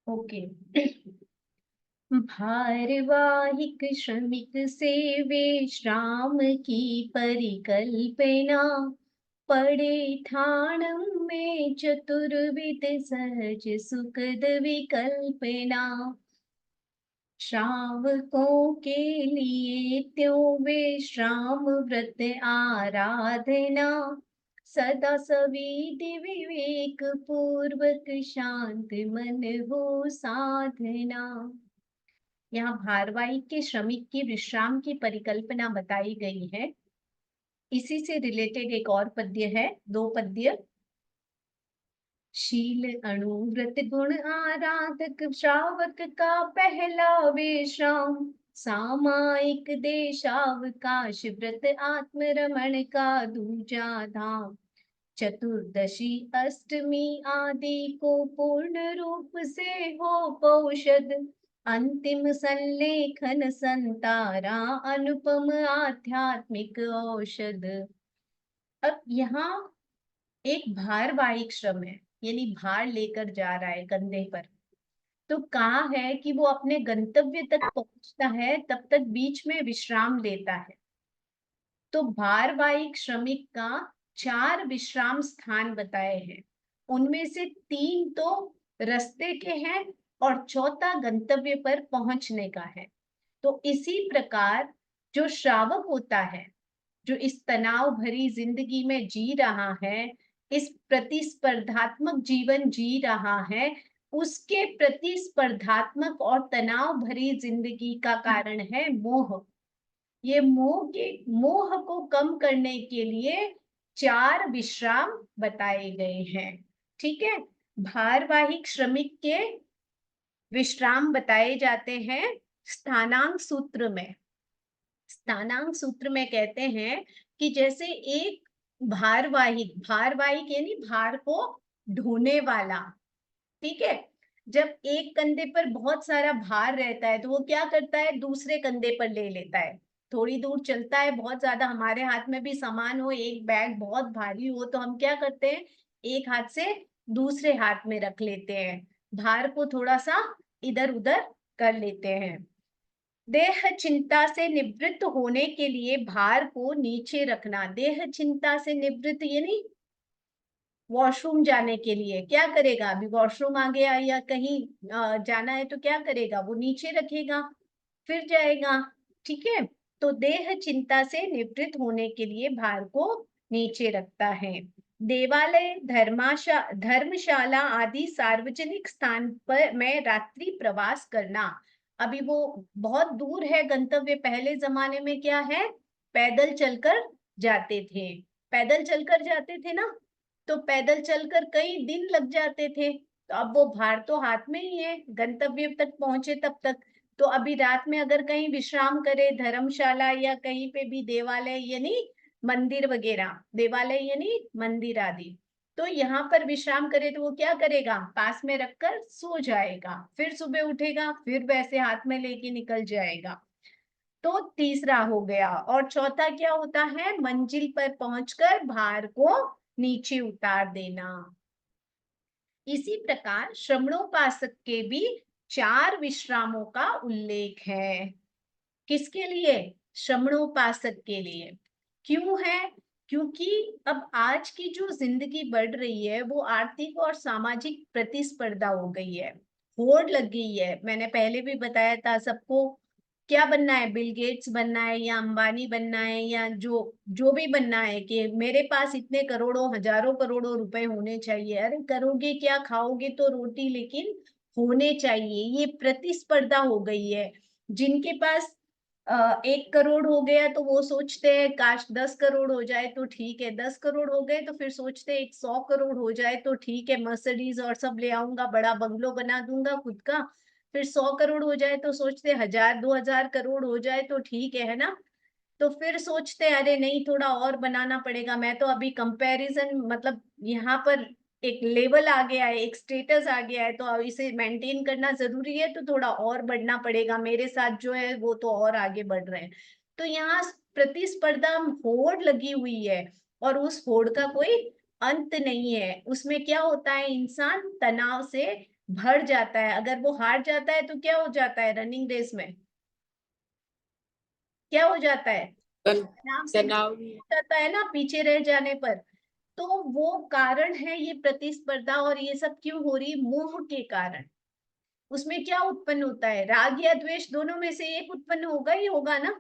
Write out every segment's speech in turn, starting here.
Okay. भारवाहिक श्रमिक से विश्राम की परिकल्पना, पड़े ठाणम में चतुर्विध सहज सुखद विकल्पना। श्रावकों के लिए त्यों विश्राम व्रत आराधना, सदा सविधि विवेक पूर्वक शांत मन हो साधना। यहाँ भारवाहिक के श्रमिक की विश्राम की परिकल्पना बताई गई है। इसी से रिलेटेड एक और पद्य है, दो पद्य। शील अणुव्रत गुण आराधक श्रावक का पहला विश्राम, सामायिक देशावकाश व्रत आत्मरमण का दूजा धाम। चतुर्दशी अष्टमी आदि को पूर्ण रूप से हो पौषद, अंतिम संलेखन संतारा अनुपम आध्यात्मिक औषध। अब यहाँ एक भारवाहिक श्रम है, यानी भार लेकर जा रहा है कंधे पर। तो कहा है कि वो अपने गंतव्य तक पहुंचता है, तब तक बीच में विश्राम लेता है। तो भारवाहिक श्रमिक का 4 विश्राम स्थान बताए हैं। उनमें से 3 तो रास्ते के हैं और चौथा गंतव्य पर पहुंचने का है। तो इसी प्रकार जो श्रावक होता है, जो इस तनाव भरी जिंदगी में जी रहा है, इस प्रतिस्पर्धात्मक जीवन जी रहा है, उसके प्रतिस्पर्धात्मक और तनाव भरी जिंदगी का कारण है मोह। ये मोह को कम करने के लिए 4 विश्राम बताए गए हैं। ठीक है। भारवाहिक श्रमिक के विश्राम बताए जाते हैं स्थानांक सूत्र में। स्थानांक सूत्र में कहते हैं कि जैसे एक भारवाहिक, भारवाहिक यानी भार को ढोने वाला, ठीक है। जब एक कंधे पर बहुत सारा भार रहता है तो वो क्या करता है, दूसरे कंधे पर ले लेता है। थोड़ी दूर चलता है, बहुत ज्यादा हमारे हाथ में भी सामान हो, एक बैग बहुत भारी हो, तो हम क्या करते हैं, एक हाथ से दूसरे हाथ में रख लेते हैं, भार को थोड़ा सा इधर उधर कर लेते हैं। देह चिंता से निवृत्त होने के लिए भार को नीचे रखना। देह चिंता से निवृत्त यानी वॉशरूम जाने के लिए क्या करेगा, अभी वॉशरूम आ गया या कहीं जाना है तो क्या करेगा, वो नीचे रखेगा फिर जाएगा। ठीक है। तो देह चिंता से निवृत्त होने के लिए भार को नीचे रखता है। देवालय, धर्मशाला आदि सार्वजनिक स्थान पर में रात्रि प्रवास करना। अभी वो बहुत दूर है गंतव्य, पहले जमाने में क्या है, पैदल चलकर जाते थे, पैदल चलकर जाते थे ना, तो पैदल चलकर कई दिन लग जाते थे। तो अब वो भार तो हाथ में ही है, गंतव्य तक पहुंचे तब तक। तो अभी रात में अगर कहीं विश्राम करे, धर्मशाला या कहीं पे भी, देवालय यानी मंदिर वगैरह, देवालय यानी मंदिर आदि, तो यहाँ पर विश्राम करे तो वो क्या करेगा, पास में रखकर सो जाएगा, फिर सुबह उठेगा, फिर वैसे हाथ में लेके निकल जाएगा। तो तीसरा हो गया। और चौथा क्या होता है, मंजिल पर पहुंचकर भार को नीचे उतार देना। इसी प्रकार श्रमणोपासक के भी 4 विश्रामों का उल्लेख है। किसके लिए, श्रमणोपासक के लिए। क्यों है, क्योंकि अब आज की जो जिंदगी बढ़ रही है वो आर्थिक और सामाजिक प्रतिस्पर्धा हो गई है, होड़ लग गई है। मैंने पहले भी बताया था सबको, क्या बनना है, बिल गेट्स बनना है या अंबानी बनना है या जो जो भी बनना है, कि मेरे पास इतने करोड़ों हजारों करोड़ों रुपए होने चाहिए। अरे करोगे क्या, खाओगे तो रोटी, लेकिन होने चाहिए। ये प्रतिस्पर्धा हो गई है। जिनके पास 1 करोड़ हो गया तो वो सोचते हैं काश 10 करोड़ हो जाए तो ठीक है, 10 करोड़ हो गए तो फिर सोचते हैं 100 करोड़ हो जाए तो ठीक है, मर्सिडीज और सब ले आऊंगा, बड़ा बंगलो बना दूंगा खुद का। फिर 100 करोड़ हो जाए तो सोचते 1000 2000 करोड़ हो जाए तो ठीक है ना। तो फिर सोचते अरे नहीं, थोड़ा और बनाना पड़ेगा। मैं तो अभी कंपैरिजन, मतलब यहाँ पर एक लेवल आ गया है, एक स्टेटस आ गया है, तो अब इसे मेंटेन करना जरूरी है, तो थोड़ा और बढ़ना पड़ेगा, मेरे साथ जो है वो तो और आगे बढ़ रहे हैं। तो यहाँ प्रतिस्पर्धा होड़ लगी हुई है, और उस होड़ का कोई अंत नहीं है। उसमें क्या होता है, इंसान तनाव से भर जाता है। अगर वो हार जाता है तो क्या हो जाता है, रनिंग रेस में क्या हो जाता है, नाम से तनाव। जाता है ना पीछे रह जाने पर। तो वो कारण है ये प्रतिस्पर्धा, और ये सब क्यों हो रही, मोह के कारण। उसमें क्या उत्पन्न होता है, राग या द्वेष, दोनों में से एक उत्पन्न होगा ही होगा ना।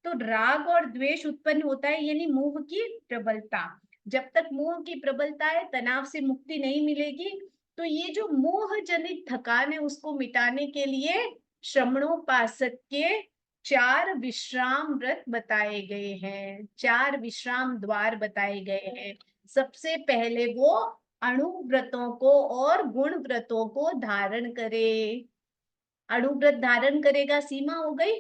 तो राग और द्वेष उत्पन्न होता है, यानी मोह की प्रबलता। जब तक मोह की प्रबलता है, तनाव से मुक्ति नहीं मिलेगी। तो ये जो मोह जनित थकान है, उसको मिटाने के लिए श्रमणोपासक के 4 विश्राम व्रत बताए गए हैं, 4 विश्राम द्वार बताए गए हैं। सबसे पहले वो अणु व्रतों को और गुण व्रतों को धारण करे। अणु व्रत धारण करेगा, सीमा हो गई।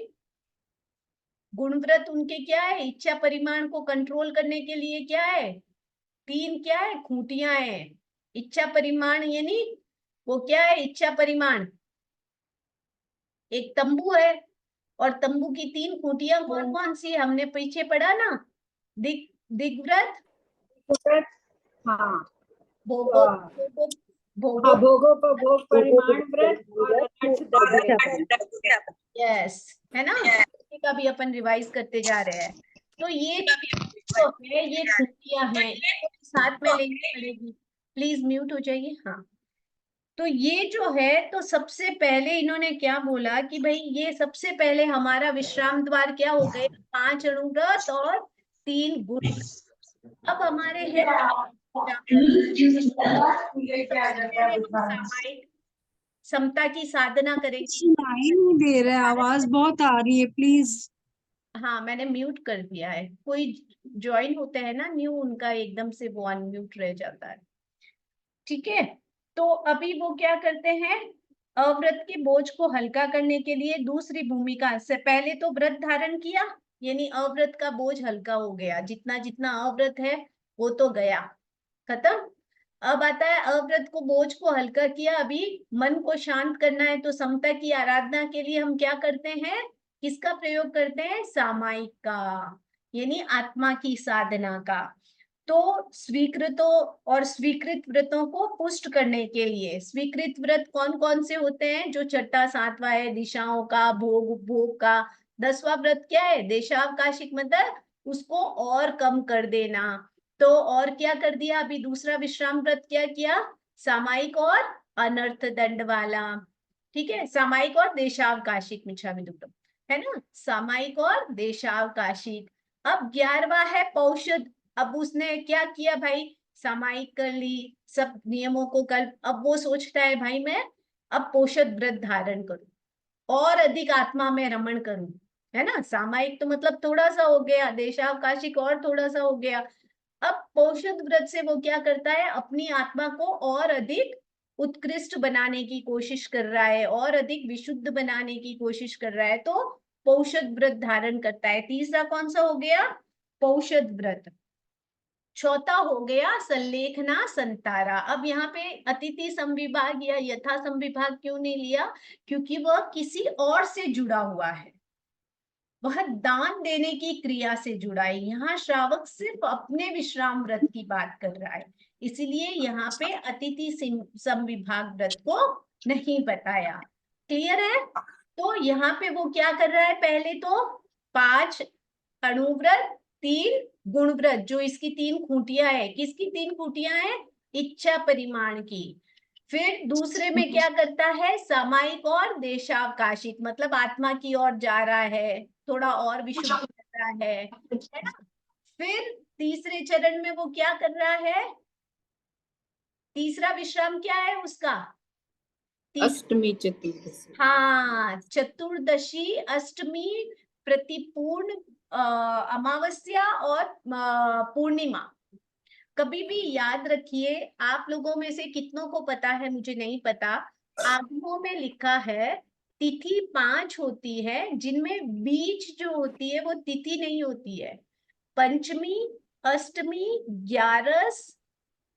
गुण व्रत उनके क्या है, इच्छा परिमाण को कंट्रोल करने के लिए क्या है, 3 क्या है, खूंटियां है। इच्छा परिमाण यानी वो क्या है, इच्छा परिमाण एक तंबू है, और तंबू की 3 खूंटियां कौन कौन सी, हमने पीछे पढ़ा ना, दिग दिग्व्रत, हाँ भोगो भोगो भोगो, हाँ, भोगों को भोग परिमाण व्रत और अनर्थ दंड व्रत। यस, है ना। का भी अपन रिवाइज करते जा रहे हैं। तो ये जो है ये खूंटियां हैं, इसको साथ में लेनी पड़ेगी। प्लीज म्यूट हो जाइए, हाँ। तो ये जो है, तो सबसे पहले इन्होंने क्या बोला कि भाई ये सबसे पहले हमारा विश्राम द्वार क्या हो गए, 5 अणुव्रत और 3 गुण। अब हमारे हैं सामायिक, समता की साधना करेंगे। सुनाई नहीं दे रहा है, आवाज बहुत आ रही है, प्लीज। हाँ, मैंने म्यूट कर दिया है। कोई ज्वाइन होते हैं ना न्यू, उनका एकदम से वो अनम्यूट रह जाता है। ठीक है। तो अभी वो क्या करते हैं, अव्रत के बोझ को हल्का करने के लिए दूसरी भूमिका से, पहले तो व्रत धारण किया, यानी अव्रत का बोझ हल्का हो गया, जितना जितना अव्रत है वो तो गया, खत्म। अब आता है अव्रत को बोझ को हल्का किया, अभी मन को शांत करना है। तो समता की आराधना के लिए हम क्या करते हैं, किसका प्रयोग करते हैं, सामायिक का, यानी आत्मा की साधना का। तो स्वीकृतों और स्वीकृत व्रतों को पुष्ट करने के लिए, स्वीकृत व्रत कौन कौन से होते हैं, जो छठा सातवां है, दिशाओं का, भोग उपभोग का। 10वां व्रत क्या है, देशावकाशिक, मतलब उसको और कम कर देना। तो और क्या कर दिया, अभी दूसरा विश्राम व्रत क्या किया, सामायिक और अनर्थ दंड वाला। ठीक है, सामायिक और देशावकाशिक, मिच्छामि दुक्कड़म, है ना, सामायिक और देशावकाशिक। अब 11वां है पौषध। अब उसने क्या किया भाई, सामायिक कर ली, सब नियमों को कल, अब वो सोचता है भाई मैं अब पोषद व्रत धारण करूं और अधिक आत्मा में रमण करूं, है ना। सामायिक तो मतलब थोड़ा सा हो गया, देशावकाशिक और थोड़ा सा हो गया। अब पोषद व्रत से वो क्या करता है, अपनी आत्मा को और अधिक उत्कृष्ट बनाने की कोशिश कर रहा है, और अधिक विशुद्ध बनाने की कोशिश कर रहा है। तो पौषद व्रत धारण करता है। तीसरा कौन सा हो गया, पौषद व्रत। चौथा हो गया संलेखना संतारा। अब यहाँ पे अतिथि संविभाग या यथा संविभाग क्यों नहीं लिया, क्योंकि वह किसी और से जुड़ा हुआ है, वह दान देने की क्रिया से जुड़ा है। यहाँ श्रावक सिर्फ अपने विश्राम व्रत की बात कर रहा है, इसीलिए यहाँ पे अतिथि संविभाग व्रत को नहीं बताया। क्लियर है। तो यहाँ पे वो क्या कर रहा है, पहले तो 5 अणुव्रत, 3 गुणव्रत, जो इसकी 3 खूंटियां है, किसकी 3 खूंटियां हैं, इच्छा परिमाण की। फिर दूसरे में क्या करता है, सामायिक और देशावकाशिक, मतलब आत्मा की ओर जा रहा है, थोड़ा और विशुद्ध कर रहा है ना। फिर तीसरे चरण में वो क्या कर रहा है, तीसरा विश्राम क्या है उसका, अष्टमी चतुर्दशी। हाँ, चतुर्दशी, अष्टमी, प्रतिपूर्ण, अमावस्या और पूर्णिमा। कभी भी याद रखिए, आप लोगों में से कितनों को पता है मुझे नहीं पता, आगमों में लिखा है तिथि 5 होती है, जिनमें बीच जो होती है वो तिथि नहीं होती है। पंचमी, अष्टमी, ग्यारस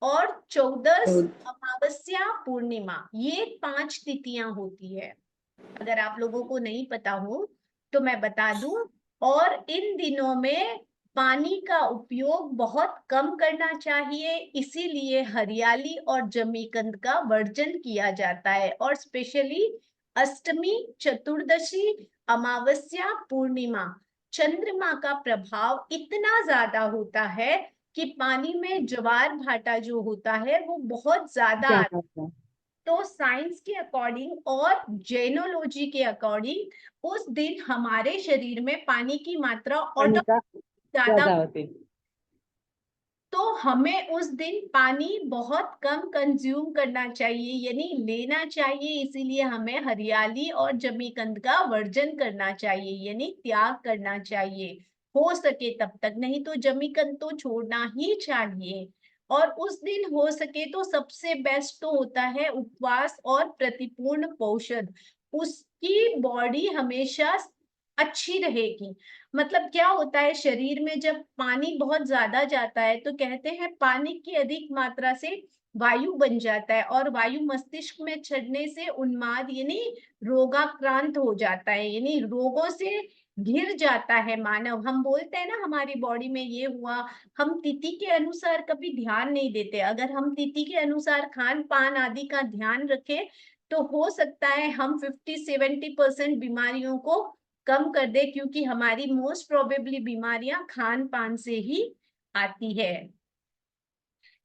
और चौदस, अमावस्या, पूर्णिमा, ये 5 तिथियां होती है। अगर आप लोगों को नहीं पता हो तो मैं बता दूं। और इन दिनों में पानी का उपयोग बहुत कम करना चाहिए, इसीलिए हरियाली और जमीकंद का वर्जन किया जाता है। और स्पेशली अष्टमी, चतुर्दशी, अमावस्या, पूर्णिमा, चंद्रमा का प्रभाव इतना ज्यादा होता है कि पानी में ज्वार भाटा जो होता है वो बहुत ज्यादा आता है। तो साइंस के अकॉर्डिंग और जेनोलॉजी के अकॉर्डिंग उस दिन हमारे शरीर में पानी की मात्रा ऑटोमेटिक ज्यादा होती। तो हमें उस दिन पानी बहुत कम कंज्यूम करना चाहिए, यानी लेना चाहिए। इसीलिए हमें हरियाली और जमीकंद का वर्जन करना चाहिए, यानी त्याग करना चाहिए हो सके तब तक, नहीं तो जमीकंद तो छोड़ना ही चाहिए। और उस दिन हो सके तो सबसे बेस्ट तो होता है उपवास और प्रतिपूर्ण पोषण, उसकी बॉडी हमेशा अच्छी रहेगी। मतलब क्या होता है, शरीर में जब पानी बहुत ज्यादा जाता है तो कहते हैं पानी की अधिक मात्रा से वायु बन जाता है, और वायु मस्तिष्क में चढ़ने से उन्माद यानी रोगाक्रांत हो जाता है, यानी रोगों से घिर जाता है मानव। हम बोलते हैं ना हमारी बॉडी में ये हुआ, हम तिथि के अनुसार कभी ध्यान नहीं देते। अगर हम तिथि के अनुसार खान पान आदि का ध्यान रखें तो हो सकता है हम 50-70% बीमारियों को कम कर दे, क्योंकि हमारी मोस्ट प्रोबेबली बीमारियां खान पान से ही आती है।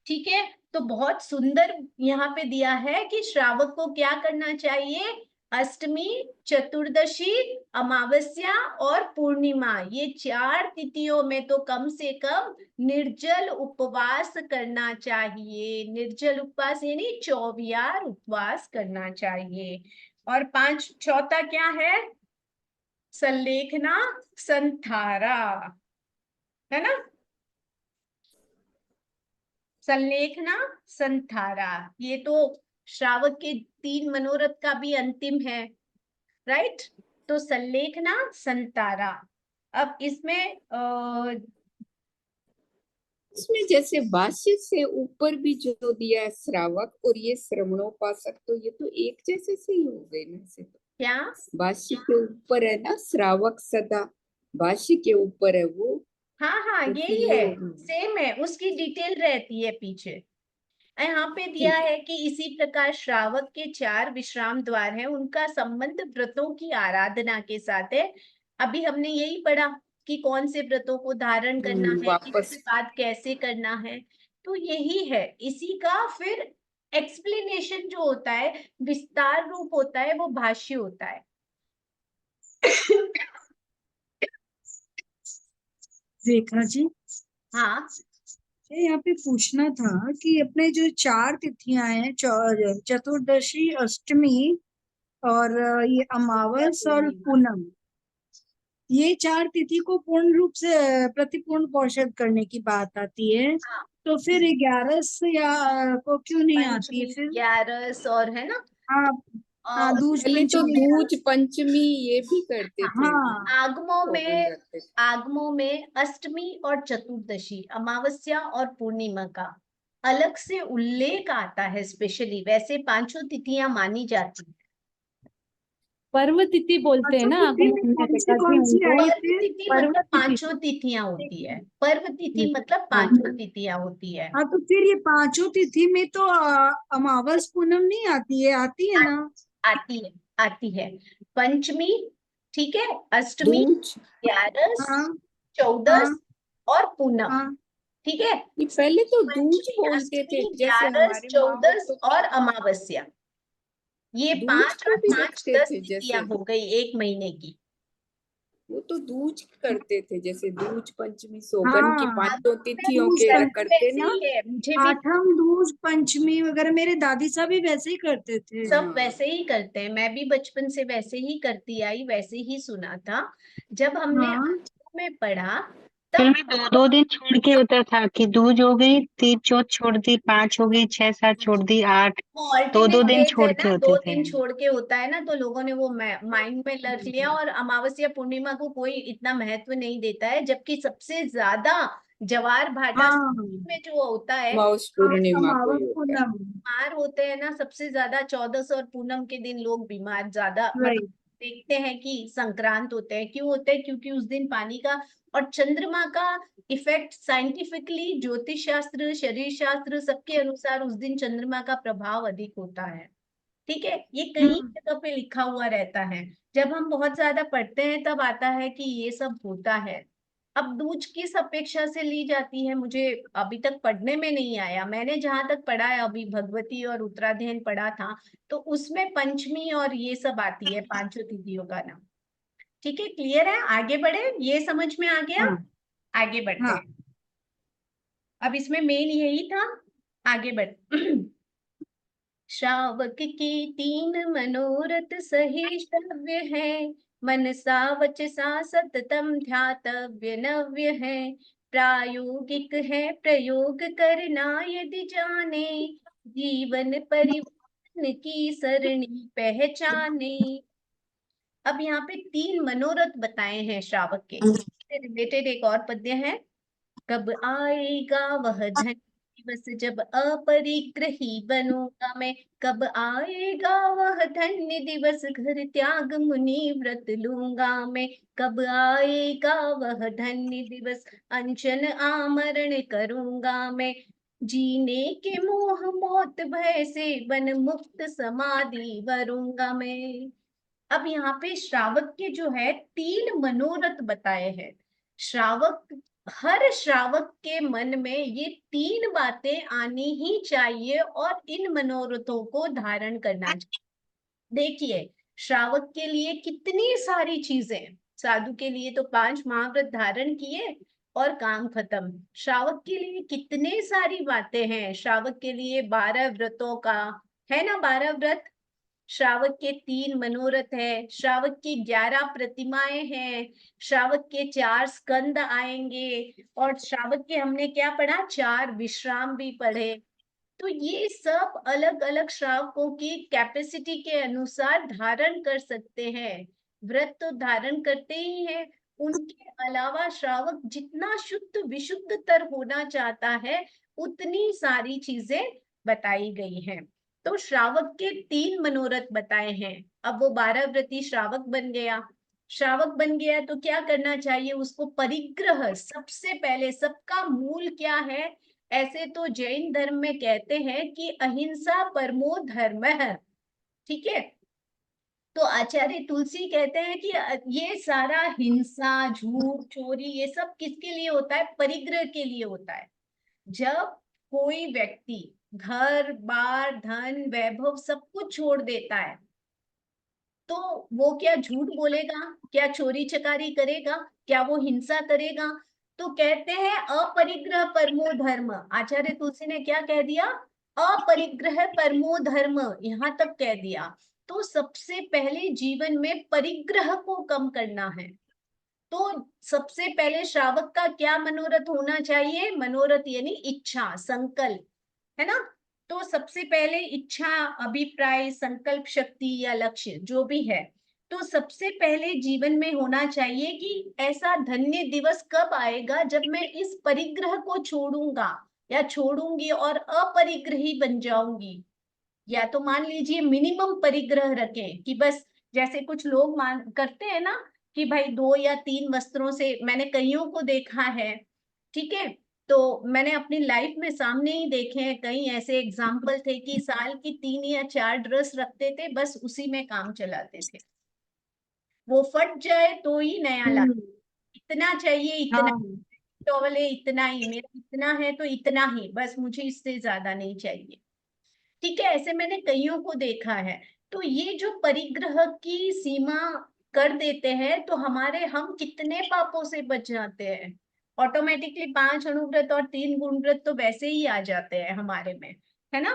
ठीक है, तो बहुत सुंदर यहाँ पे दिया है कि श्रावक को क्या करना चाहिए। अष्टमी, चतुर्दशी, अमावस्या और पूर्णिमा, ये 4 तिथियों में तो कम से कम निर्जल उपवास करना चाहिए। निर्जल उपवास यानी चौबियार उपवास करना चाहिए। और चौथा क्या है, संलेखना संथारा, है ना, संलेखना संथारा, ये तो श्रावक के 3 मनोरथ का भी अंतिम है, राइट। तो संलेखना संतारा। अब इसमें इसमें जैसे भाष्य से ऊपर भी जो दिया है श्रावक और ये श्रवणोपासक, तो ये तो एक जैसे से ही हो गए ना से। तो क्या, भाष्य के ऊपर है ना श्रावक सदा, भाष्य के ऊपर है वो, हाँ हाँ तो फिर यही ये है, होगा। सेम है, उसकी डिटेल रहती है पीछे। यहाँ पे दिया ठीक है। है कि इसी प्रकार श्रावक के 4 विश्राम द्वार हैं, उनका संबंध व्रतों की आराधना के साथ है। अभी हमने यही पढ़ा कि कौन से व्रतों को धारण करना है, वापस किसके बाद कैसे करना है। तो यही है, इसी का फिर एक्सप्लेनेशन जो होता है, विस्तार रूप होता है, वो भाष्य होता है। रेखा जी, हाँ, मुझे यहाँ पे पूछना था कि अपने जो 4 तिथियां हैं, चतुर्दशी, अष्टमी और ये अमावस और पूनम, ये 4 तिथि को पूर्ण रूप से प्रतिपूर्ण पोषण करने की बात आती है, तो फिर 11 या को क्यों नहीं आती है पंचमी, फिर? 11 और है ना, हाँ हाँ, दूज पहले तो पंचमी। दूज पंचमी ये भी करते थे, हाँ आगमों शोभन में, रखते थे। आगमों में अष्टमी और चतुर्दशी, अमावस्या और पूर्णिमा का अलग से उल्लेख आता है स्पेशली। वैसे 5 तिथियां मानी जाती हैं। पर्व तिथि बोलते हैं अच्छा, ना तिथि में आगमन में कौन रेखा जी सी उनको। आई पर्व फिर? तिथि पर्व मतलब तिथि। 5 तिथियां होती है, पर्व तिथि मतलब हाँ 5 तिथियां होती है। हाँ, तो फिर ये 5 तिथि में तो अमावस पूनम नहीं आती है? आती है ना? आती है, आती है। पंचमी, ठीक है, अष्टमी, दूज 11, हाँ 14 हाँ और पूनम, हाँ ठीक है। ये पहले तो दूज पंचमी, बोलते थे, अष्टमी, जैसे 11, हमारे माँ बाप 14 तो और अमावस्या, ये दूज 5 को और भी 5 रखते 10 थे। जैसे तिथियां हो गई एक महीने की। वो तो दूज करते थे, जैसे दूज पंचमी शोभन की हाँ, 5 तिथियों दूज के वैसे करते ना। ही है, मुझे भी आठम, दूज, पंचमी वगैरह मेरे दादी साहब भी वैसे ही करते थे। सब हाँ वैसे ही करते हैं, मैं भी बचपन से वैसे ही करती आई, वैसे ही सुना था। जब हमने हाँ में पढ़ा फिर तब भी 2-2 दिन छोड़ के होता था कि दूज हो गई, तीज चौथ छोड़ दी, 5 हो गई, 6-7 छोड़ दी, 8, वो 2-2 अल्टरनेट दिन डेज है छोड़ के ना, 2 होते थे। दिन छोड़ के होता है ना, तो लोगों ने वो माइंड में रख लिया, और अमावस्या पूर्णिमा को कोई इतना महत्व नहीं देता है, जबकि सबसे ज्यादा जवार भाटा हाँ में जो होता है, माउस हाँ, पूर्णिमा को ही अमावस होता है। पूनम। बीमार होते हैं ना सबसे ज्यादा, 14 और पूनम के दिन लोग बीमार ज्यादा, मतलब राइट। देखते हैं कि संक्रांत होते हैं, क्यों होते हैं? क्योंकि उस दिन पानी का और चंद्रमा का इफेक्ट साइंटिफिकली, ज्योतिष शास्त्र, शरीर शास्त्र सबके अनुसार उस दिन चंद्रमा का प्रभाव अधिक होता है। ठीक है, ये कई जगह पे लिखा हुआ रहता है। जब हम बहुत ज्यादा पढ़ते हैं तब आता है कि ये सब होता है। अब दूज किस अपेक्षा से ली जाती है, मुझे अभी तक पढ़ने में नहीं आया। मैंने जहां तक पढ़ा है, अभी भगवती और उत्तराधयन पढ़ा था, तो उसमें पंचमी और ये सब आती है, पांचों तिथियों का नाम। ठीक है, क्लियर है? आगे बढ़े, ये समझ में आ गया? हाँ आगे बढ़ते हाँ। हैं। अब इसमें मेन यही था, आगे बढ़ श्रावक की 3 मनोरथ सहिष्णव्य है, मनसा वचसा सततम ध्यातव्य नव्य है, प्रायोगिक है प्रयोग करना यदि जाने, जीवन परिवर्तन की सरणी पहचाने। अब यहाँ पे 3 मनोरथ बताए हैं श्रावक के, इससे रिलेटेड एक और पद्य है। कब आएगा वह धन दिवस जब अपरिग्रही बनूंगा मैं, कब आएगा वह धन्य दिवस घर त्याग मुनि व्रत लूंगा मैं, कब आएगा वह धन्य दिवस अनशन आमरण करूंगा मैं, जीने के मोह मौत भय से बन मुक्त समाधि वरूंगा मैं। अब यहाँ पे श्रावक के जो है 3 मनोरथ बताए हैं। श्रावक, हर श्रावक के मन में ये 3 बातें आनी ही चाहिए और इन मनोरथों को धारण करना चाहिए। देखिए, श्रावक के लिए कितनी सारी चीजें, साधु के लिए तो 5 महाव्रत धारण किए और काम खत्म। श्रावक के लिए कितने सारी बातें हैं, श्रावक के लिए 12 व्रतों का है ना, 12 व्रत। श्रावक के 3 मनोरथ है, श्रावक की 11 प्रतिमाएं हैं, श्रावक के 4 स्कंद आएंगे, और श्रावक के हमने क्या पढ़ा, 4 विश्राम भी पढ़े। तो ये सब अलग अलग श्रावकों की कैपेसिटी के अनुसार धारण कर सकते हैं। व्रत तो धारण करते ही हैं, उनके अलावा श्रावक जितना शुद्ध विशुद्धतर होना चाहता है, उतनी सारी चीजें बताई गई हैं। तो श्रावक के 3 मनोरथ बताए हैं। अब वो 12 व्रती श्रावक बन गया, श्रावक बन गया तो क्या करना चाहिए उसको? परिग्रह, सबसे पहले सबका मूल क्या है? ऐसे तो जैन धर्म में कहते हैं कि अहिंसा परमो धर्म है। ठीक है, तो आचार्य तुलसी कहते हैं कि ये सारा हिंसा, झूठ, चोरी, ये सब किसके लिए होता है? परिग्रह के लिए होता है। जब कोई व्यक्ति घर बार धन वैभव सब कुछ छोड़ देता है, तो वो क्या झूठ बोलेगा? क्या चोरी चकारी करेगा? क्या वो हिंसा करेगा? तो कहते हैं अपरिग्रह परमो धर्म। आचार्य तुलसी ने क्या कह दिया? अपरिग्रह परमो धर्म, यहां तक कह दिया। तो सबसे पहले जीवन में परिग्रह को कम करना है। तो सबसे पहले श्रावक का क्या मनोरथ होना चाहिए? मनोरथ यानी इच्छा, संकल्प, है ना। तो सबसे पहले इच्छा, अभिप्राय, संकल्प शक्ति या लक्ष्य जो भी है, तो सबसे पहले जीवन में होना चाहिए कि ऐसा धन्य दिवस कब आएगा जब मैं इस परिग्रह को छोड़ूंगा या छोड़ूंगी और अपरिग्रही बन जाऊंगी। या तो मान लीजिए मिनिमम परिग्रह रखें कि बस, जैसे कुछ लोग मान करते हैं ना कि भाई 2 या 3 वस्त्रों से, मैंने कईयों को देखा है। ठीक है, तो मैंने अपनी लाइफ में सामने ही देखे हैं, कई ऐसे एग्जाम्पल थे कि साल की 3 या 4 ड्रेस रखते थे, बस उसी में काम चलाते थे। वो फट जाए तो ही नया ला, हम्म। इतना चाहिए, इतना हाँ टॉवल है, इतना ही मेरा, इतना है तो इतना ही बस, मुझे इससे ज्यादा नहीं चाहिए। ठीक है, ऐसे मैंने कईयों को देखा है। तो ये जो परिग्रह की सीमा कर देते हैं, तो हमारे, हम कितने पापों से बच जाते हैं। ऑटोमेटिकली 5 अणुव्रत और 3 गुणव्रत तो वैसे ही आ जाते हैं हमारे में, है ना।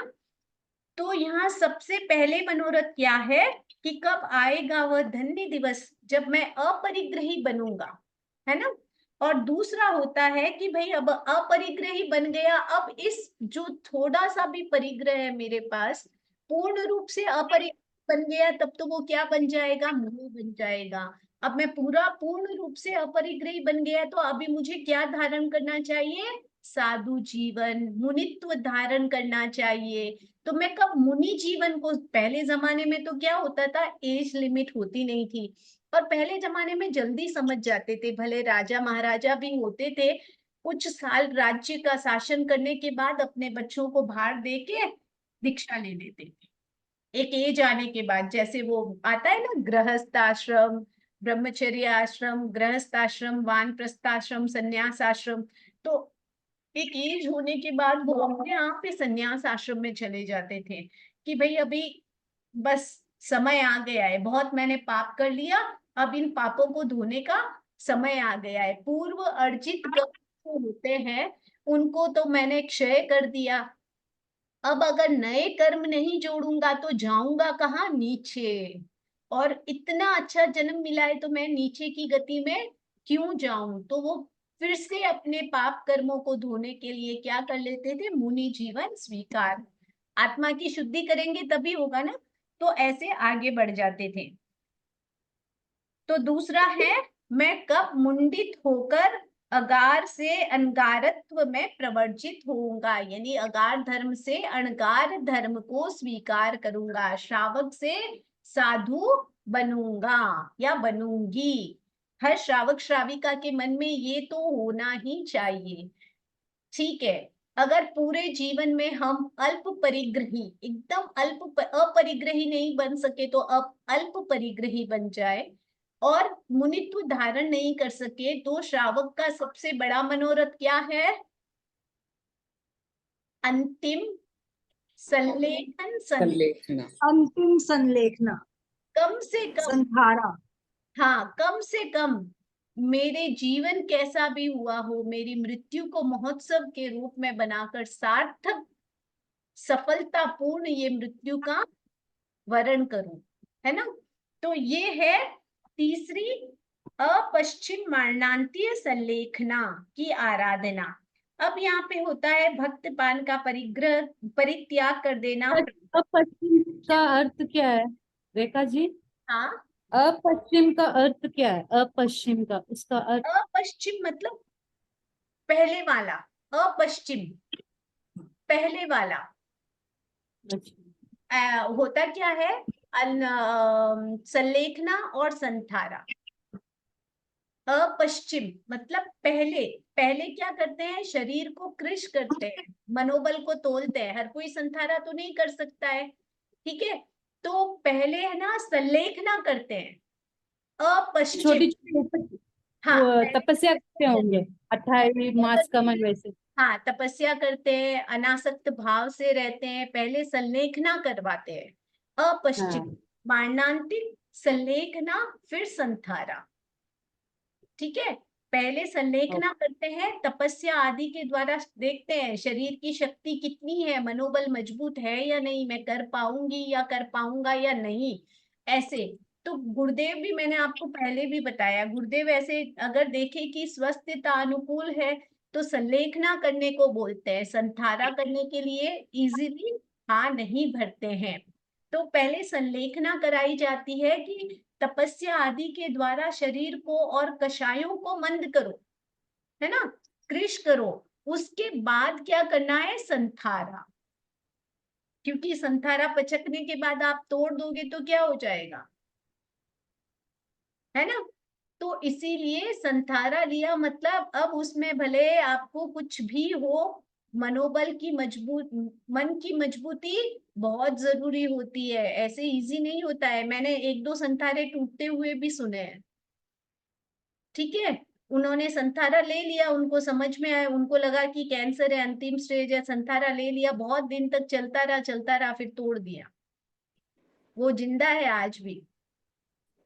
तो यहाँ सबसे पहले मनोरथ क्या है कि कब आएगा वह धन्य दिवस जब मैं अपरिग्रही बनूंगा, है ना। और दूसरा होता है कि भाई अब अपरिग्रही बन गया, अब इस जो थोड़ा सा भी परिग्रह है मेरे पास, पूर्ण रूप से अपरिग्रही बन गया, तब तो वो क्या बन जाएगा? मोह बन जाएगा। अब मैं पूरा पूर्ण रूप से अपरिग्रही बन गया, तो अभी मुझे क्या धारण करना चाहिए? साधु जीवन, मुनित्व धारण करना चाहिए। तो मैं कब मुनि जीवन को, पहले जमाने में तो क्या होता था, एज लिमिट होती नहीं थी और पहले जमाने में जल्दी समझ जाते थे, भले राजा महाराजा भी होते थे, कुछ साल राज्य का शासन करने के बाद अपने बच्चों को बाहर दे के दीक्षा ले लेते थे। एक एज आने के बाद, जैसे वो आता है ना, गृहस्थ आश्रम, ब्रह्मचर्य आश्रम, गृहस्थ आश्रम, वानप्रस्थ आश्रम, संन्यास आश्रम। तो एक एज होने के बाद वो अपने आप पे संन्यास आश्रम में चले जाते थे कि भाई अभी बस समय आ गया है, बहुत मैंने पाप कर लिया, अब इन पापों को धोने का समय आ गया है। पूर्व अर्जित कर्म जो होते हैं उनको तो मैंने क्षय कर दिया, अब अगर नए कर्म नहीं जोड़ूंगा तो जाऊंगा कहाँ, नीचे। और इतना अच्छा जन्म मिला है तो मैं नीचे की गति में क्यों जाऊं। तो वो फिर से अपने पाप कर्मों को धोने के लिए क्या कर लेते थे, मुनि जीवन स्वीकार। आत्मा की शुद्धि करेंगे तभी होगा ना, तो ऐसे आगे बढ़ जाते थे। तो दूसरा है, मैं कब मुंडित होकर अगार से अनगारत्व में प्रवर्जित होऊंगा, यानी अगार धर्म से अणगार धर्म को स्वीकार करूंगा, श्रावक से साधु बनूंगा या बनूंगी। हर श्रावक श्राविका के मन में ये तो होना ही चाहिए। ठीक है, अगर पूरे जीवन में हम अल्प परिग्रही, एकदम अपरिग्रही नहीं बन सके तो अब अल्प परिग्रही बन जाए और मुनित्व धारण नहीं कर सके, तो श्रावक का सबसे बड़ा मनोरथ क्या है, अंतिम संलेखन संलेखना। अंतिम संलेखना, कम से कम, संधारा। हाँ कम से कम मेरे जीवन कैसा भी हुआ हो, मेरी मृत्यु को महोत्सव के रूप में बनाकर सार्थक सफलतापूर्ण ये मृत्यु का वर्ण करूं, है ना। तो ये है तीसरी, अपश्चिम मारणांतीय संलेखना की आराधना। अब यहाँ पे होता है भक्तपान का परित्याग कर देना। अपश्चिम का अर्थ क्या है रेखा जी? हाँ, अपश्चिम का अर्थ क्या है? अपश्चिम का उसका अर्थ? अपश्चिम मतलब पहले वाला, अपश्चिम पहले वाला। होता क्या है, संलेखना और संथारा। अपश्चिम मतलब पहले, पहले क्या करते हैं, शरीर को कृश करते हैं, मनोबल को तोलते हैं, हर कोई संथारा तो नहीं कर सकता है, ठीक है। तो पहले है ना संलेखना करते हैं, अपश्चिम। छोटी छोटी हाँ तपस्या करते होंगे 28 मास का मन वैसे। हाँ, तपस्या करते हैं, अनासक्त भाव से रहते हैं, पहले संलेखना करवाते हैं, अपश्चिम। हाँ। मारणांतिक संलेखना, फिर संथारा, ठीक है। पहले संलेखना करते हैं, तपस्या आदि के द्वारा देखते हैं शरीर की शक्ति कितनी है, मनोबल मजबूत है या नहीं, मैं कर पाऊंगी या कर पाऊंगा या नहीं, ऐसे। तो गुरुदेव भी, मैंने आपको पहले भी बताया, गुरुदेव ऐसे अगर देखे कि स्वस्थता अनुकूल है तो संलेखना करने को बोलते हैं, संथारा करने के लिए इजीली हाँ नहीं भरते हैं। तो पहले संलेखना कराई जाती है कि तपस्या आदि के द्वारा शरीर को और कषायों को मंद करो, है ना, कृश करो। उसके बाद क्या करना है, संथारा, क्योंकि संथारा पचकने के बाद आप तोड़ दोगे तो क्या हो जाएगा, है ना। तो इसीलिए संथारा लिया, मतलब अब उसमें भले आपको कुछ भी हो, मनोबल की मन की मजबूती बहुत जरूरी होती है, ऐसे इजी नहीं होता है। मैंने एक दो संथारे टूटते हुए भी सुने हैं, ठीक है। उन्होंने संथारा ले लिया, उनको समझ में आया, उनको लगा कि कैंसर है, अंतिम स्टेज है, संथारा ले लिया, बहुत दिन तक चलता रहा, फिर तोड़ दिया, वो जिंदा है आज भी।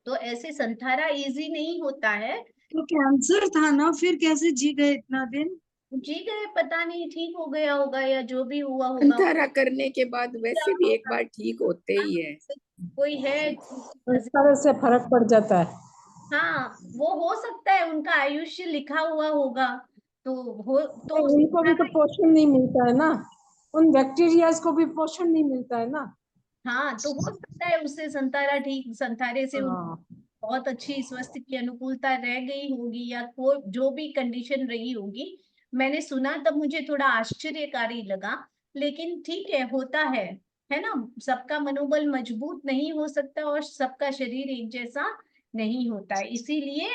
तो ऐसे संथारा इजी नहीं होता है। तो कैंसर था ना, फिर कैसे जी गए इतना दिन? जी गए, पता नहीं, ठीक हो गया होगा या जो भी हुआ होगा। संथारा करने के बाद वैसे भी एक बार ठीक होते ही है। कोई है, इस तरह से फर्क पड़ जाता है। हाँ वो हो सकता है, उनका आयुष्य लिखा हुआ होगा, तो हो तो उनको भी तो पोषण नहीं मिलता है ना, उन बैक्टीरियाज को भी पोषण नहीं मिलता है ना। हाँ, तो हो सकता है उससे संतारा ठीक, संतारे से हाँ। बहुत अच्छी स्वास्थ्य की अनुकूलता रह गई होगी या कोई जो भी कंडीशन रही होगी। मैंने सुना तब मुझे थोड़ा आश्चर्यकारी लगा, लेकिन ठीक है, होता है ना। सबका मनोबल मजबूत नहीं हो सकता और सबका शरीर एक जैसा नहीं होता है। इसीलिए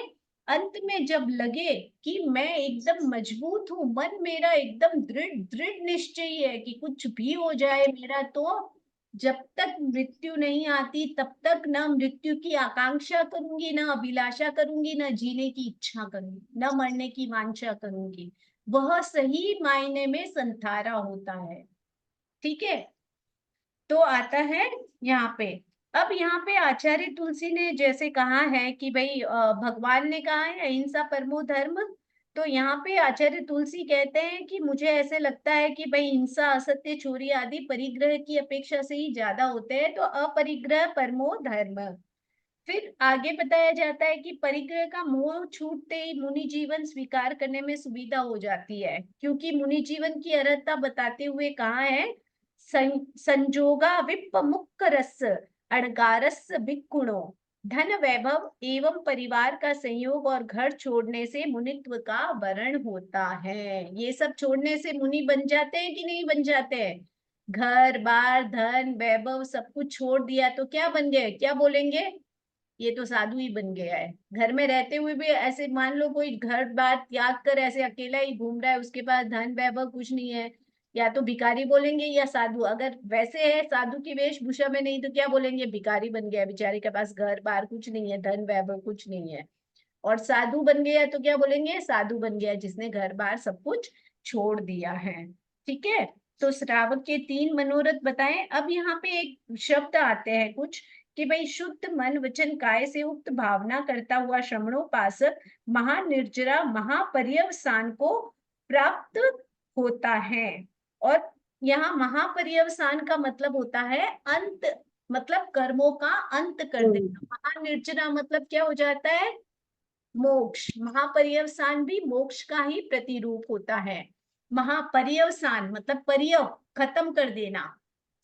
अंत में जब लगे कि मैं एकदम मजबूत हूँ, मन मेरा एकदम दृढ़ दृढ़ निश्चयी है कि कुछ भी हो जाए मेरा, तो जब तक मृत्यु नहीं आती तब तक ना मृत्यु की आकांक्षा करूंगी, ना अभिलाषा करूंगी, ना जीने की इच्छा करूंगी, ना मरने की वांछा करूंगी। वह सही मायने में संथारा होता है। ठीक है, तो आता है यहाँ पे। अब यहाँ पे आचार्य तुलसी ने जैसे कहा है कि भाई भगवान ने कहा है अहिंसा परमो धर्म, तो यहाँ पे आचार्य तुलसी कहते हैं कि मुझे ऐसे लगता है कि भाई हिंसा, असत्य, चोरी आदि परिग्रह की अपेक्षा से ही ज्यादा होते हैं, तो अपरिग्रह परमो धर्म। फिर आगे बताया जाता है कि परिग्रह का मोह छूटते ही मुनि जीवन स्वीकार करने में सुविधा हो जाती है, क्योंकि मुनि जीवन की अर्हता बताते हुए कहा है संजोगा विप्प मुक्क रस अणगारस भिक्खुणो, धन वैभव एवं परिवार का संयोग और घर छोड़ने से मुनित्व का वरण होता है। ये सब छोड़ने से मुनि बन जाते हैं कि नहीं बन जाते हैं? घर बार धन वैभव सब कुछ छोड़ दिया तो क्या बन गए? क्या बोलेंगे? ये तो साधु ही बन गया है। घर में रहते हुए भी ऐसे मान लो कोई घर बार त्याग कर ऐसे अकेला ही घूम रहा है, उसके पास धन वैभव कुछ नहीं है, या तो भिखारी बोलेंगे या साधु। अगर वैसे है साधु की वेशभूषा में नहीं तो क्या बोलेंगे? भिखारी बन गया, बेचारे के पास घर बार कुछ नहीं है, धन वैभव कुछ नहीं है। और साधु बन गया तो क्या बोलेंगे? साधु बन गया जिसने घर बार सब कुछ छोड़ दिया है। ठीक है, तो श्रावक के 3 मनोरथ बताएं। अब यहाँ पे एक शब्द आते हैं कुछ कि भाई शुद्ध मन वचन काय से उक्त भावना करता हुआ श्रमणोपासक महानिर्जरा महापर्यवसान को प्राप्त होता है। और यहाँ महापर्यवसान का मतलब होता है अंत, मतलब कर्मों का अंत कर देना। महानिर्जरा मतलब क्या हो जाता है? मोक्ष। महापर्यवसान भी मोक्ष का ही प्रतिरूप होता है। महापर्यवसान मतलब पर्यव, खत्म कर देना,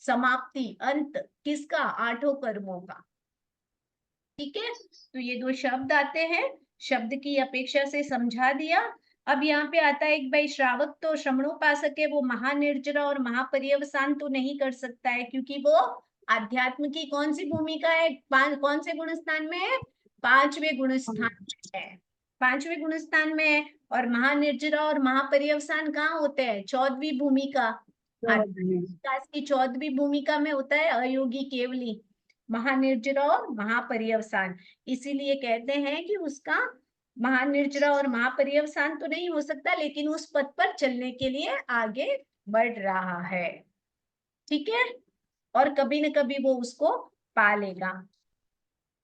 समाप्ति, अंत किसका? 8 कर्मों का। ठीक है, तो ये 2 शब्द आते हैं, शब्द की अपेक्षा से समझा दिया। अब यहाँ पे आता है एक भाई श्रावक तो श्रमणोपासक है, वो महानिर्जरा और महापर्यवसान तो नहीं कर सकता है, क्योंकि वो आध्यात्म की कौन सी भूमिका है? कौन से गुण स्थान में है? 5वें गुण स्थान में है। 5वें गुण स्थान में है। और महानिर्जरा और महापर्यवसान कहाँ होते हैं? 14वीं भूमिका। विकास की 14वीं भूमिका में होता है अयोगी केवली, महानिर्जरा और महापर्यवसान। इसीलिए कहते हैं कि उसका महानिर्जरा और महापर्यवसान तो नहीं हो सकता, लेकिन उस पथ पर चलने के लिए आगे बढ़ रहा है। ठीक है, और कभी न कभी वो उसको पा लेगा।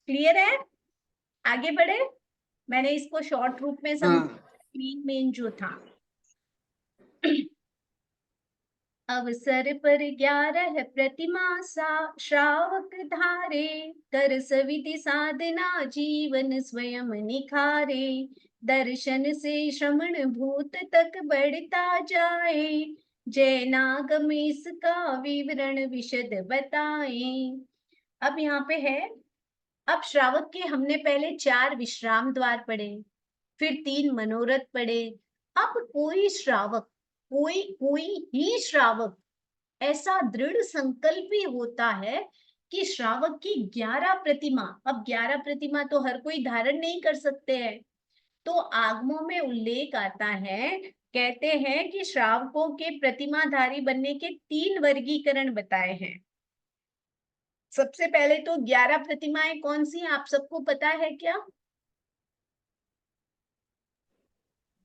क्लियर है? आगे बढ़े। मैंने इसको शॉर्ट रूप में समझा, मेन जो था। अवसर पर 11 प्रतिमा श्रावक धारे, कर सविधि साधना जीवन स्वयं निखारे, दर्शन से श्रमण भूत तक बढ़ता जाए, जैनागम इसका विवरण विशद बताए। अब यहाँ पे है, अब श्रावक के हमने पहले 4 विश्राम द्वार पढ़े, फिर 3 मनोरथ पढ़े। अब कोई श्रावक, कोई कोई ही श्रावक ऐसा दृढ़ संकल्पी होता है कि श्रावक की 11 प्रतिमा, अब 11 प्रतिमा तो हर कोई धारण नहीं कर सकते हैं, तो आगमों में उल्लेख आता है, कहते हैं कि श्रावकों के प्रतिमाधारी बनने के 3 वर्गीकरण बताए हैं। सबसे पहले तो 11 प्रतिमाएं कौन सी हैं, आप सबको पता है क्या?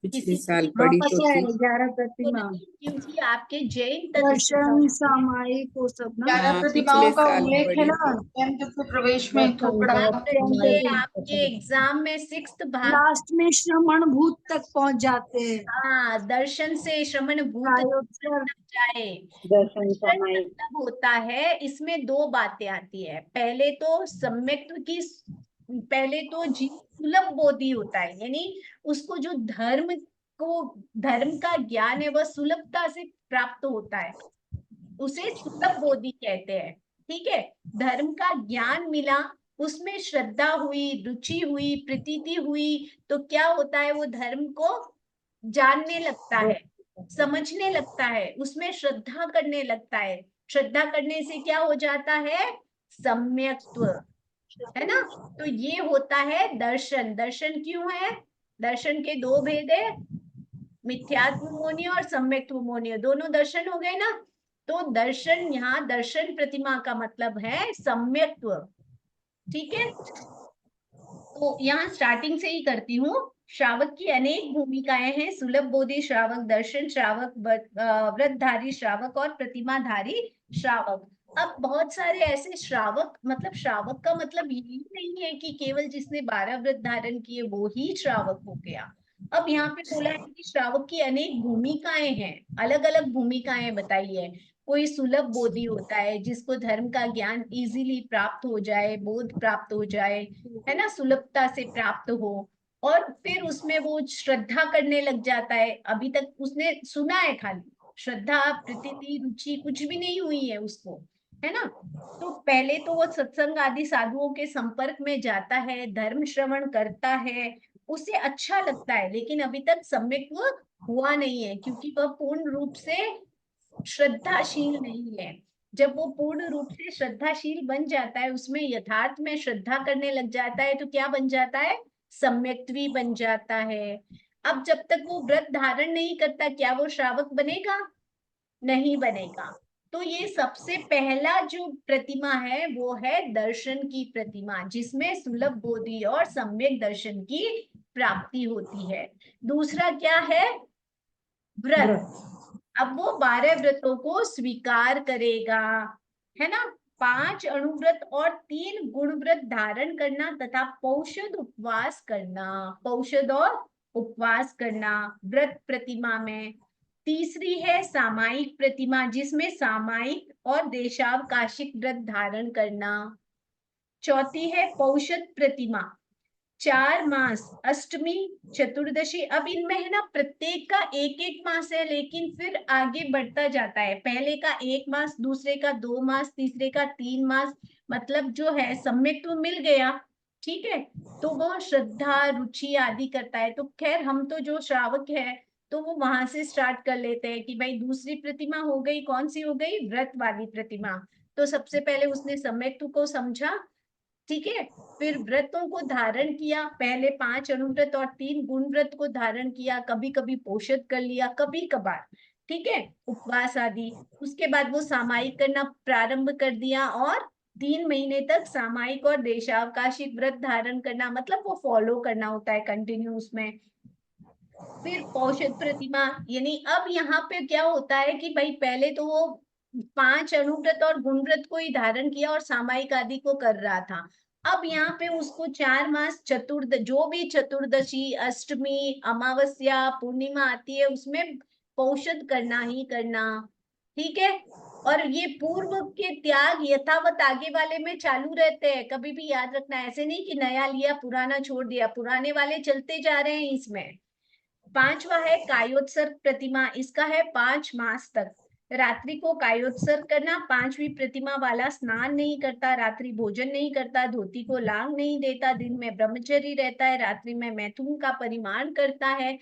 पिछले साल हाँ पढ़ी तो पता है, थी। 11 तो प्रतिमा, नहीं, क्योंकि आपके जैन दर्शन सामायिक वो सब ना। 11 हाँ, प्रतिमाओं पिछले का साल उल्लेख है पढ़ी ना थी। 10th के प्रवेश में थोपड़ा याद रखिए, आपके एग्जाम में 6th भाग, लास्ट में श्रमण भूत तक पहुंच जाते हैं। हाँ, दर्शन से श्रमण भूत प्रायोत्तर तक जाए। दर्शन दर्शन समाई। मतलब होता है, इसमें 2 बातें आती है। पहले तो सम्यक्त्व की, पहले तो जीव सुलभ बोधि होता है, यानी उसको जो धर्म को, धर्म का ज्ञान है वह सुलभता से प्राप्त होता है, उसे सुलभ बोधि कहते हैं। ठीक है, धर्म का ज्ञान मिला, उसमें श्रद्धा हुई, रुचि हुई, प्रतीति हुई, तो क्या होता है? वो धर्म को जानने लगता है, समझने लगता है, उसमें श्रद्धा करने लगता है। श्रद्धा करने से क्या हो जाता है? सम्यक्त्व, है ना। तो ये होता है दर्शन। दर्शन क्यों है? दर्शन के दो भेद है, मिथ्यात्व मोनीय और सम्यक्त्व मोनीय, दोनों दर्शन हो गए ना। तो दर्शन, यहाँ दर्शन प्रतिमा का मतलब है सम्यक्त्व। ठीक है, तो यहाँ स्टार्टिंग से ही करती हूँ। श्रावक की अनेक भूमिकाएं हैं, सुलभ बोधि श्रावक, दर्शन श्रावक, व्रतधारी श्रावक और प्रतिमाधारी श्रावक। अब बहुत सारे ऐसे श्रावक, मतलब श्रावक का मतलब यही नहीं है कि केवल जिसने 12 व्रत धारण किए वो ही श्रावक हो गया। अब यहाँ पे बोला है कि श्रावक की अनेक भूमिकाएं हैं, अलग अलग भूमिकाएं बताई है। कोई सुलभ बोधि होता है, जिसको धर्म का ज्ञान इजीली प्राप्त हो जाए, बोध प्राप्त हो जाए, है ना, सुलभता से प्राप्त हो। और फिर उसमें वो श्रद्धा करने लग जाता है। अभी तक उसने सुना है खाली, श्रद्धा प्रीति रुचि कुछ भी नहीं हुई है उसको, है ना। तो पहले तो वो सत्संग आदि साधुओं के संपर्क में जाता है, धर्म श्रवण करता है, उसे अच्छा लगता है, लेकिन अभी तक सम्यक वो हुआ नहीं है, क्योंकि वह पूर्ण रूप से श्रद्धाशील नहीं है। जब वो पूर्ण रूप से श्रद्धाशील बन जाता है, उसमें यथार्थ में श्रद्धा करने लग जाता है, तो क्या बन जाता है? सम्यक्त्वी बन जाता है। अब जब तक वो व्रत धारण नहीं करता, क्या वो श्रावक बनेगा? नहीं बनेगा। तो ये सबसे पहला जो प्रतिमा है वो है दर्शन की प्रतिमा, जिसमें सुलभ बोधि और सम्यक दर्शन की प्राप्ति होती है। दूसरा क्या है? व्रत। अब वो 12 व्रतों को स्वीकार करेगा, है ना। 5 अणुव्रत और 3 गुण व्रत धारण करना तथा पौषध उपवास करना, पौषध और उपवास करना व्रत प्रतिमा में। तीसरी है सामायिक प्रतिमा, जिसमें सामायिक और देशावकाशिक व्रत धारण करना। चौथी है पौषध प्रतिमा, 4 मास, अष्टमी, चतुर्दशी। अब इनमें है ना, प्रत्येक का एक एक मास है, लेकिन फिर आगे बढ़ता जाता है। पहले का 1 मास, दूसरे का 2 मास, तीसरे का 3 मास, मतलब जो है सम्यक तो मिल गया। ठीक है, तो वो श्रद्धा रुचि आदि करता है। तो खैर, हम तो जो श्रावक है तो वो वहां से स्टार्ट कर लेते हैं कि भाई दूसरी प्रतिमा हो गई, कौन सी हो गई? व्रत वाली प्रतिमा। तो सबसे पहले उसने सम्यक को समझा, ठीक है, फिर व्रतों को धारण किया, पहले 5 अणुव्रत और 3 गुण व्रत को धारण किया, कभी कभी पोषित कर लिया, कभी कभार, ठीक है, उपवास आदि। उसके बाद वो सामायिक करना प्रारंभ कर दिया, और 3 महीने तक सामायिक और देशावकाशिक व्रत धारण करना, मतलब वो फॉलो करना होता है कंटिन्यूस में। फिर पौषध प्रतिमा, यानी अब यहाँ पे क्या होता है कि भाई पहले तो वो 5 अणुव्रत और गुण व्रत को ही धारण किया और सामायिक आदि को कर रहा था। अब यहाँ पे उसको 4 मास जो भी चतुर्दशी, अष्टमी, अमावस्या, पूर्णिमा आती है, उसमें पौषध करना ही करना। ठीक है, और ये पूर्व के त्याग यथावत आगे वाले में चालू रहते हैं। कभी भी याद रखना, ऐसे नहीं कि नया लिया पुराना छोड़ दिया, पुराने वाले चलते जा रहे हैं इसमें। 5वां है कायोत्सर्ग प्रतिमा, इसका है 5 मास तक। रात्रि को कायोत्सर्ग करना, 5वीं प्रतिमा वाला स्नान नहीं करता, रात्रि भोजन नहीं करता, धोती को लांग नहीं देता, दिन में ब्रह्मचर्य रहता है, रात्रि में मैथुन का परिमाण करता है,